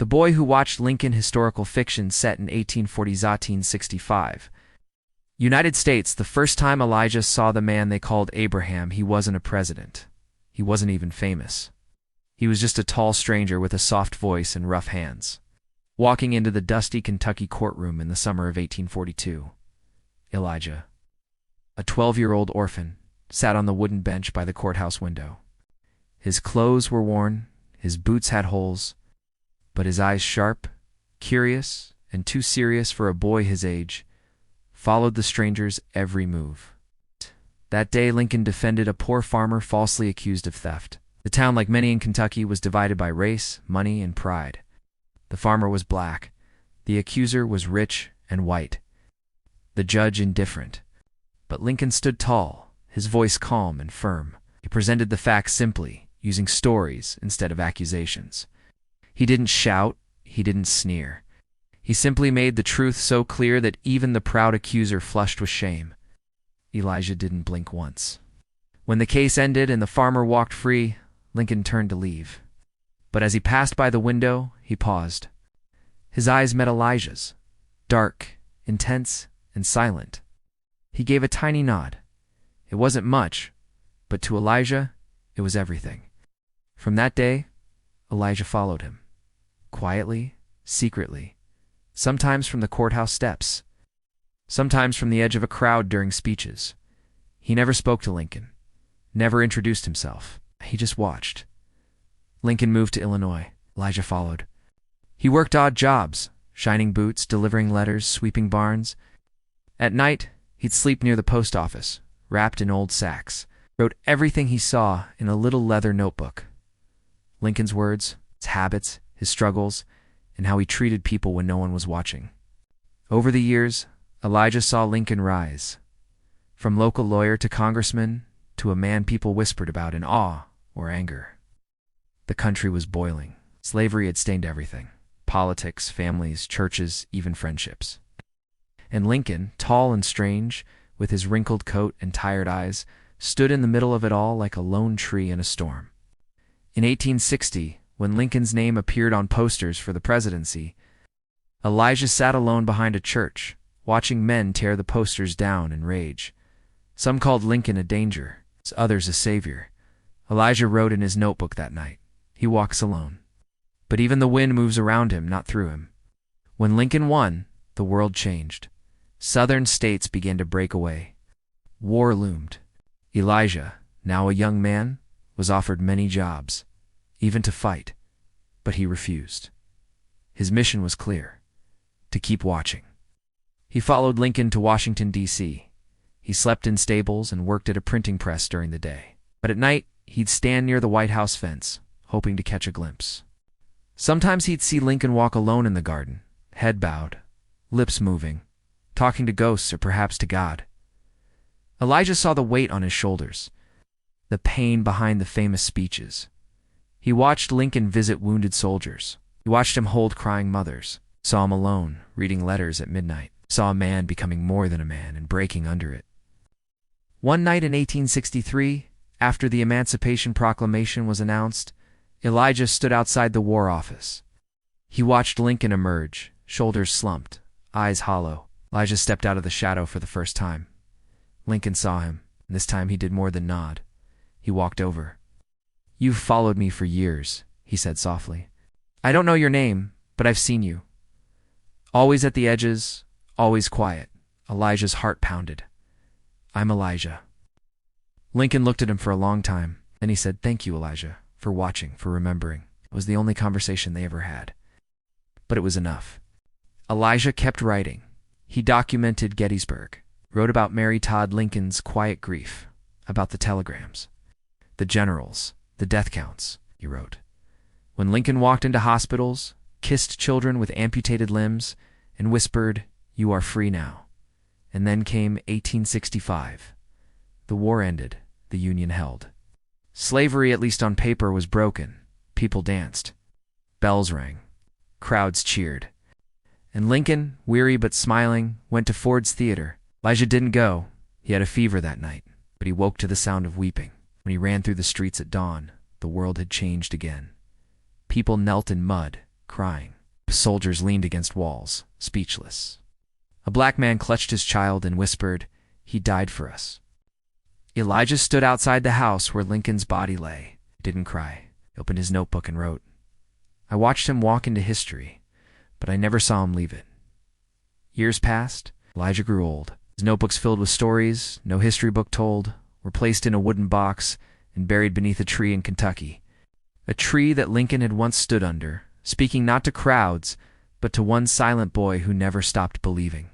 The boy who watched Lincoln historical fiction set in 1865. United States, the first time Elijah saw the man they called Abraham, he wasn't a president. He wasn't even famous. He was just a tall stranger with a soft voice and rough hands. Walking into the dusty Kentucky courtroom in the summer of 1842, Elijah, a 12-year-old orphan, sat on the wooden bench by the courthouse window. His clothes were worn, his boots had holes, but his eyes, sharp, curious, and too serious for a boy his age, followed the stranger's every move. That day, Lincoln defended a poor farmer falsely accused of theft. The town, like many in Kentucky, was divided by race, money, and pride. The farmer was black. The accuser was rich and white. The judge indifferent. But Lincoln stood tall, his voice calm and firm. He presented the facts simply, using stories instead of accusations. He didn't shout, he didn't sneer. He simply made the truth so clear that even the proud accuser flushed with shame. Elijah didn't blink once. When the case ended and the farmer walked free, Lincoln turned to leave. But as he passed by the window, he paused. His eyes met Elijah's, dark, intense, and silent. He gave a tiny nod. It wasn't much, but to Elijah, it was everything. From that day, Elijah followed him. Quietly, secretly, sometimes from the courthouse steps, sometimes from the edge of a crowd during speeches. He never spoke to Lincoln, never introduced himself. He just watched. Lincoln moved to Illinois. Elijah followed. He worked odd jobs, shining boots, delivering letters, sweeping barns. At night, he'd sleep near the post office, wrapped in old sacks, wrote everything he saw in a little leather notebook. Lincoln's words, his habits, his struggles, and how he treated people when no one was watching. Over the years, Elijah saw Lincoln rise. From local lawyer to congressman, to a man people whispered about in awe or anger. The country was boiling. Slavery had stained everything. Politics, families, churches, even friendships. And Lincoln, tall and strange, with his wrinkled coat and tired eyes, stood in the middle of it all like a lone tree in a storm. In 1860, when Lincoln's name appeared on posters for the presidency, Elijah sat alone behind a church, watching men tear the posters down in rage. Some called Lincoln a danger, others a savior. Elijah wrote in his notebook that night, "He walks alone. But even the wind moves around him, not through him." When Lincoln won, the world changed. Southern states began to break away. War loomed. Elijah, now a young man, was offered many jobs, even to fight, but he refused. His mission was clear: to keep watching. He followed Lincoln to Washington, D.C. He slept in stables and worked at a printing press during the day. But at night, he'd stand near the White House fence, hoping to catch a glimpse. Sometimes he'd see Lincoln walk alone in the garden, head bowed, lips moving, talking to ghosts or perhaps to God. Elijah saw the weight on his shoulders, the pain behind the famous speeches. He watched Lincoln visit wounded soldiers. He watched him hold crying mothers, saw him alone, reading letters at midnight, saw a man becoming more than a man and breaking under it. One night in 1863, after the Emancipation Proclamation was announced, Elijah stood outside the War Office. He watched Lincoln emerge, shoulders slumped, eyes hollow. Elijah stepped out of the shadow for the first time. Lincoln saw him, and this time he did more than nod. He walked over. "You've followed me for years," he said softly. "I don't know your name, but I've seen you. Always at the edges, always quiet." Elijah's heart pounded. "I'm Elijah." Lincoln looked at him for a long time. Then he said, "Thank you, Elijah, for watching, for remembering." It was the only conversation they ever had. But it was enough. Elijah kept writing. He documented Gettysburg, wrote about Mary Todd Lincoln's quiet grief, about the telegrams, the generals, the death counts, he wrote. When Lincoln walked into hospitals, kissed children with amputated limbs, and whispered, "You are free now." And then came 1865. The war ended, the Union held. Slavery, at least on paper, was broken. People danced. Bells rang. Crowds cheered. And Lincoln, weary but smiling, went to Ford's Theater. Elijah didn't go. He had a fever that night, but he woke to the sound of weeping. When he ran through the streets at dawn, the world had changed again. People knelt in mud, crying. Soldiers leaned against walls, speechless. A black man clutched his child and whispered, "He died for us." Elijah stood outside the house where Lincoln's body lay. He didn't cry. He opened his notebook and wrote. I watched him walk into history, but I never saw him leave it. Years passed. Elijah grew old. His notebooks filled with stories no history book told were placed in a wooden box and buried beneath a tree in Kentucky. A tree that Lincoln had once stood under, speaking not to crowds, but to one silent boy who never stopped believing.